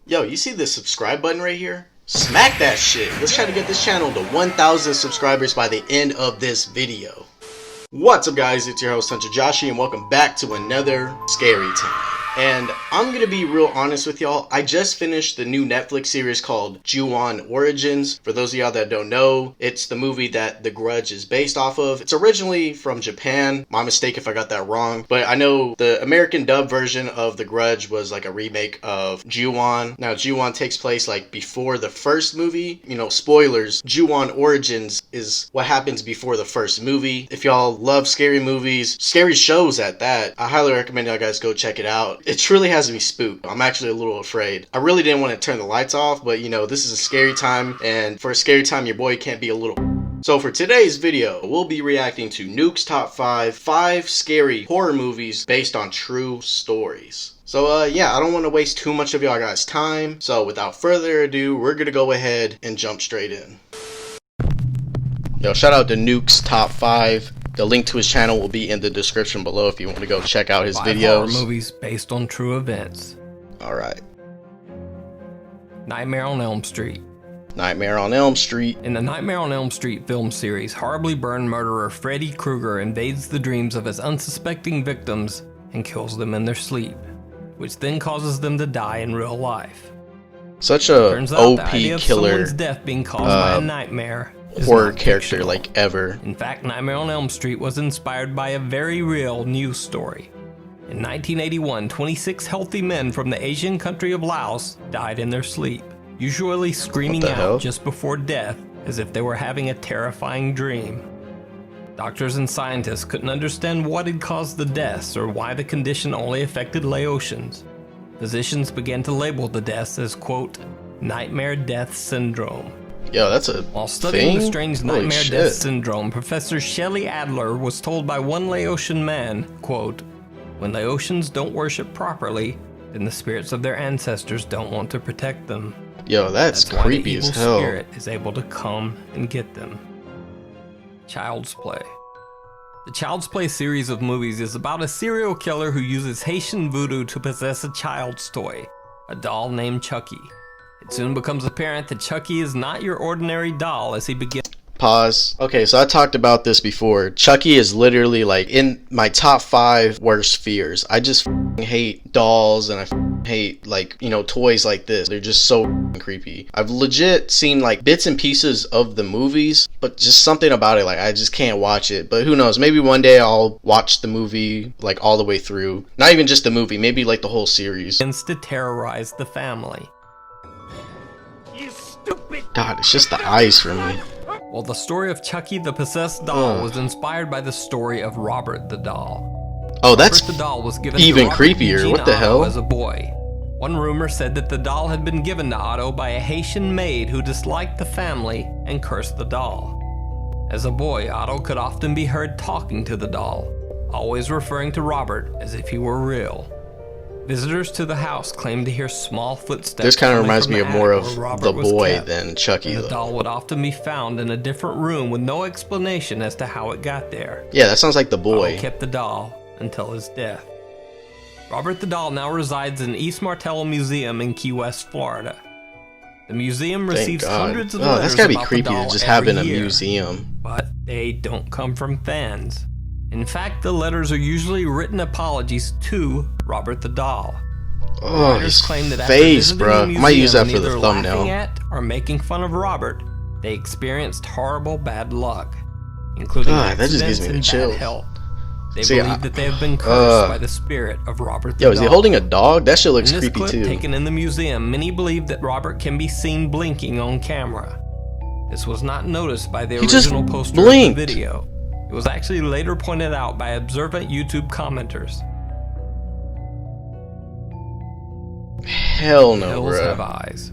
Yo, you see the subscribe button right here? Smack that shit. Let's try to get this channel to 1,000 subscribers by the end of this video. What's up guys, it's your host Hunter Joshi and welcome back to another Scary Time. And I'm gonna be real honest with y'all, I just finished the new Netflix series called Ju-On Origins. For those of y'all that don't know, it's the movie that The Grudge is based off of. It's originally from Japan, my mistake if I got that wrong, but I know the American dub version of The Grudge was like a remake of Ju-On. Now Ju-On takes place like before the first movie, you know, spoilers, Ju-On Origins is what happens before the first movie. If y'all love scary movies, scary shows at that, I highly recommend y'all guys go check it out. It truly has me spooked. I'm actually a little afraid. I really didn't want to turn the lights off, but you know, this is a scary time, and for a scary time, your boy can't be a little. So for today's video, we'll be reacting to Nuke's Top 5 scary horror movies based on true stories. So yeah, I don't want to waste too much of y'all guys' time. So without further ado, we're gonna go ahead and jump straight in. Yo, shout out to Nuke's Top 5. The link to his channel will be in the description below if you want to go check out his videos. Horror movies based on true events. Alright. Nightmare on Elm Street. Nightmare on Elm Street. In the Nightmare on Elm Street film series, horribly burned murderer Freddy Krueger invades the dreams of his unsuspecting victims and kills them in their sleep, which then causes them to die in real life. Such a OP killer. Someone's death being caused by a nightmare. Horror character like ever. In fact, Nightmare on Elm Street was inspired by a very real news story. In 1981, 26 healthy men from the Asian country of Laos died in their sleep, usually screaming out just before death as if they were having a terrifying dream. Doctors and scientists couldn't understand what had caused the deaths or why the condition only affected Laotians. Physicians began to label the deaths as, quote, nightmare death syndrome. Yo, that's a While studying thing? the strange nightmare death syndrome, Professor Shelley Adler was told by one Laotian man, quote, when Laotians don't worship properly, then the spirits of their ancestors don't want to protect them. Yo, that's creepy as hell. The spirit is able to come and get them. Child's Play. The Child's Play series of movies is about a serial killer who uses Haitian voodoo to possess a child's toy, a doll named Chucky. It soon becomes apparent that Chucky is not your ordinary doll as he begins. Pause. Okay, so I talked about this before. Chucky is literally like in my top 5 worst fears. I just hate dolls and I hate like, you know, toys like this. They're just so creepy. I've legit seen like bits and pieces of the movies, but just something about it, like I just can't watch it. But who knows, maybe one day I'll watch the movie like all the way through. Not even just the movie, maybe like the whole series. Begins to terrorize the family. God, it's just the eyes for me. Well, the story of Chucky the Possessed Doll was inspired by the story of Robert the Doll. Oh, that's Robert the Doll was given even to creepier. What the hell? As a boy. One rumor said that the doll had been given to Otto by a Haitian maid who disliked the family and cursed the doll. As a boy, Otto could often be heard talking to the doll, always referring to Robert as if he were real. Visitors to the house claimed to hear small footsteps. This kind of reminds me of more of The Boy than Chucky, the though. doll would often be found in a different room with no explanation as to how it got there. Yeah, that sounds like The Boy. Otto kept the doll until his death. Robert the Doll now resides in East Martello Museum in Key West, Florida. The museum receives hundreds of letters that's gotta be about creepy the doll to just have in a year, museum. but they don't come from fans. In fact, the letters are usually written apologies to Robert the Doll. Oh, his face, bro. I might use that for the thumbnail. At or making fun of Robert, they experienced horrible bad luck, including that just gives me the chills. Health. They believe that they have been cursed by the spirit of Robert the Doll. Yo, is he holding a dog? That shit looks creepy clip too. Taken in the museum, many believe that Robert can be seen blinking on camera. This was not noticed by the original poster of the video. It was actually later pointed out by observant YouTube commenters. Hell no, Hills bro. Have Eyes.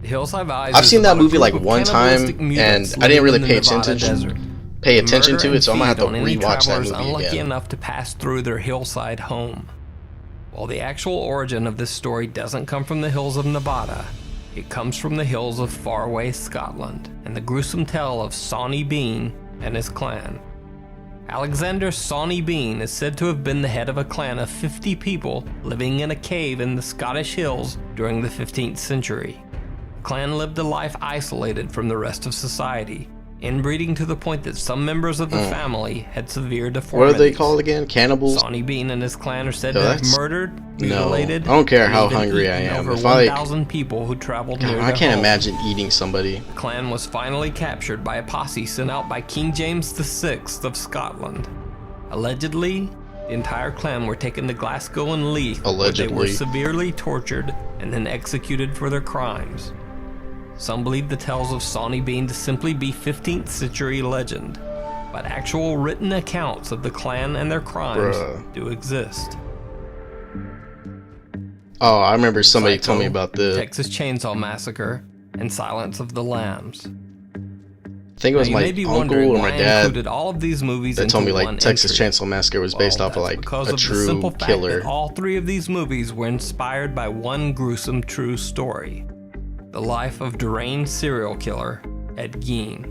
The Hills Have Eyes. I've seen that movie like one time, and I didn't really pay attention to it, so I'm gonna have to rewatch that movie unlucky again. Enough to pass through their hillside home. While the actual origin of this story doesn't come from the hills of Nevada, it comes from the hills of faraway Scotland and the gruesome tale of Sawney Bean and his clan. Alexander Sawney Bean is said to have been the head of a clan of 50 people living in a cave in the Scottish hills during the 15th century. The clan lived a life isolated from the rest of society, inbreeding to the point that some members of the family had severe deformities. What are they called again? Cannibals? Sawney Bean and his clan are said to have murdered, mutilated, I don't care how hungry I am. over If 1,000 people who traveled near I can't home. imagine eating somebody. The clan was finally captured by a posse sent out by King James VI of Scotland. Allegedly, the entire clan were taken to Glasgow and Leith, where they were severely tortured and then executed for their crimes. Some believe the tales of Sawney Bean to simply be 15th century legend, but actual written accounts of the clan and their crimes do exist. Oh, I remember somebody told me about the Texas Chainsaw Massacre and Silence of the Lambs. I think it was my uncle or my dad all of these movies that told me like Texas Chainsaw Massacre was based off of like a true killer. All three of these movies were inspired by one gruesome true story. The life of deranged serial killer Ed Gein.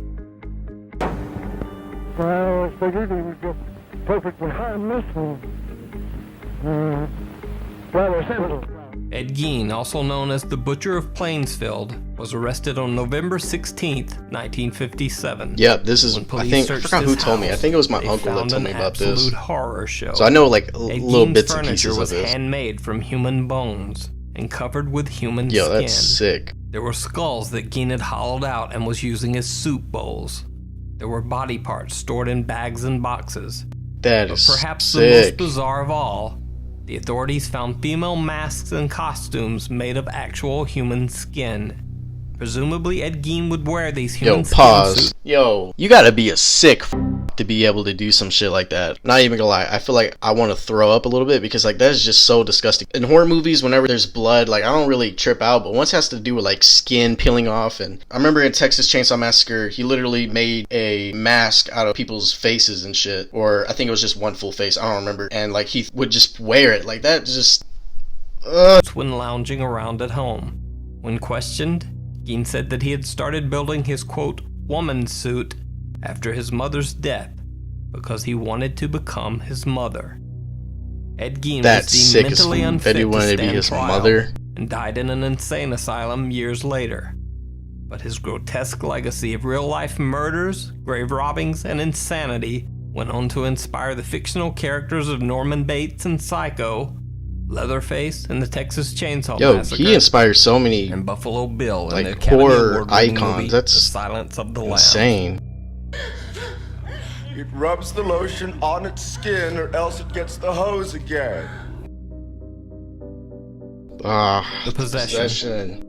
Well, I figured he would get perfectly harmless and rather simple. Ed Gein, also known as the Butcher of Plainsfield, was arrested on November 16th, 1957. Yep, this is, I forgot who told me. I think it was my uncle that told me about this. Horror show. So I know like little bits and pieces of this. Was handmade from human bones and covered with human skin. Yo, that's sick. There were skulls that Gein had hollowed out and was using as soup bowls. There were body parts stored in bags and boxes. That is perhaps sick. The most bizarre of all, the authorities found female masks and costumes made of actual human skin. Presumably Ed Gein would wear these human skin suits. Yo, you gotta be a sick to be able to do some shit like that. Not even gonna lie, I feel like I want to throw up a little bit because like that is just so disgusting. In horror movies, whenever there's blood, like I don't really trip out, but once it has to do with like skin peeling off, and I remember in Texas Chainsaw Massacre, he literally made a mask out of people's faces and shit, or I think it was just one full face, I don't remember, and like he would just wear it like that. Just when lounging around at home. When questioned, Gein said that he had started building his quote woman suit after his mother's death because he wanted to become his mother. Ed Gein was deemed mentally unfit to stand trial and died in an insane asylum years later. But his grotesque legacy of real-life murders, grave robbings, and insanity went on to inspire the fictional characters of Norman Bates and Psycho, Leatherface and the Texas Chainsaw Massacre. He inspires so many and Buffalo Bill like and the Academy horror icons. Movie, That's The Silence of the insane. It rubs the lotion on its skin or else it gets the hose again. The Possession.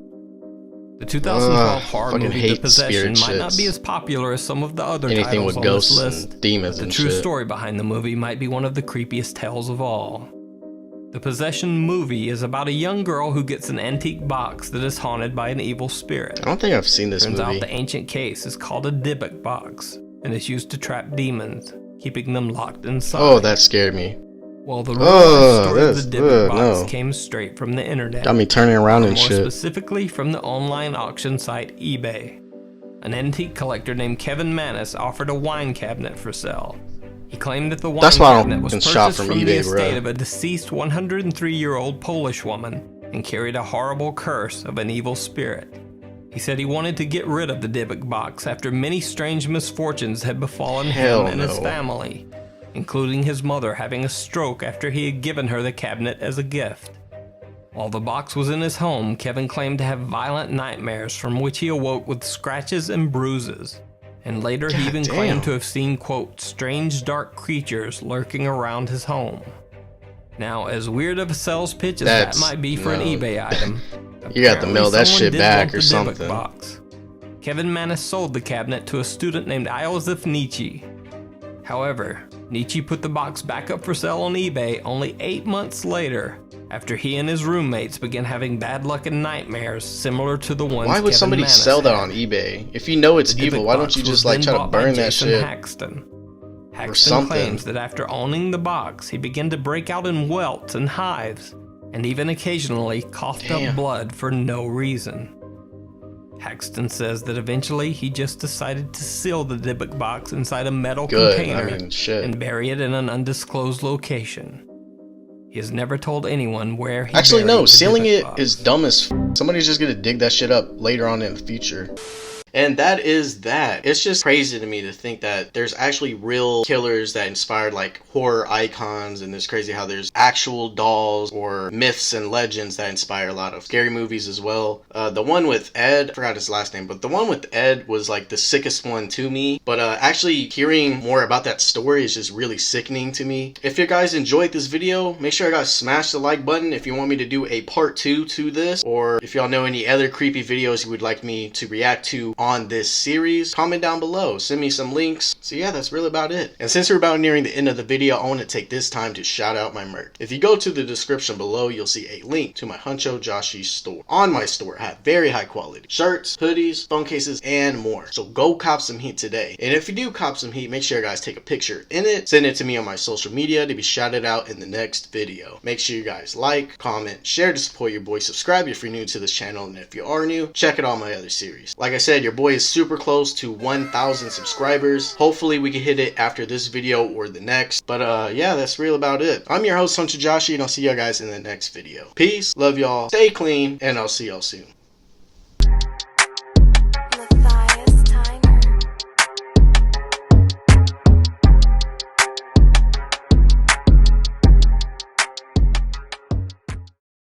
The 2012 horror movie The Possession might not be as popular as some of the other titles on this list. And demons the and true shit. story behind the movie might be one of the creepiest tales of all. The Possession movie is about a young girl who gets an antique box that is haunted by an evil spirit. I don't think I've seen this movie. Turns out the ancient case is called a Dybbuk box and is used to trap demons, keeping them locked inside. Oh, that scared me. Well, the real story of the Dybbuk box came straight from the internet. Got me turning around and shit. More specifically from the online auction site eBay. An antique collector named Kevin Manis offered a wine cabinet for sale. He claimed that the wine cabinet was purchased from the estate of a deceased 103-year-old Polish woman and carried a horrible curse of an evil spirit. He said he wanted to get rid of the Dybbuk box after many strange misfortunes had befallen him and his family, including his mother having a stroke after he had given her the cabinet as a gift. While the box was in his home, Kevin claimed to have violent nightmares from which he awoke with scratches and bruises. And later he even claimed to have seen, quote, strange dark creatures lurking around his home. Now, as weird of a sales pitch as that might be for an eBay item, you got to mail that shit back or something. Box. Kevin Manis sold the cabinet to a student named Iosif Nietzsche. However, Nietzsche put the box back up for sale on eBay only 8 months later, after he and his roommates began having bad luck and nightmares similar to the ones Why would somebody Manis sell that had. on eBay? If you know it's evil, why don't you just like try to burn that shit? Haxton claims that after owning the box, he began to break out in welts and hives, and even occasionally coughed up blood for no reason. Paxton says that eventually he just decided to seal the Dybbuk box inside a metal Good, container I mean, shit. and bury it in an undisclosed location. He has never told anyone where he Actually, buried no, the sealing Dybbuk it box. is dumb as somebody's just gonna dig that shit up later on in the future. And that is that. It's just crazy to me to think that there's actually real killers that inspired like horror icons, and it's crazy how there's actual dolls or myths and legends that inspire a lot of scary movies as well. The one with Ed, I forgot his last name, but the one with Ed was like the sickest one to me. But actually hearing more about that story is just really sickening to me. If you guys enjoyed this video, make sure you guys smash the like button if you want me to do a part 2 to this, or if y'all know any other creepy videos you would like me to react to on this series, comment down below, send me some links. So yeah, that's really about it. And since we're about nearing the end of the video, I want to take this time to shout out my merch. If you go to the description below, you'll see a link to my Huncho Joshi store. On my store, I have very high quality shirts, hoodies, phone cases, and more. So go cop some heat today. And if you do cop some heat, make sure you guys take a picture in it, send it to me on my social media to be shouted out in the next video. Make sure you guys like, comment, share to support your boy, subscribe if you're new to this channel, and if you are new, check out all my other series. Like I said, your boy is super close to 1,000 subscribers. Hopefully we can hit it after this video or the next. But yeah, that's real about it. I'm your host, Huncho Joshi, and I'll see y'all guys in the next video. Peace, love y'all, stay clean, and I'll see y'all soon.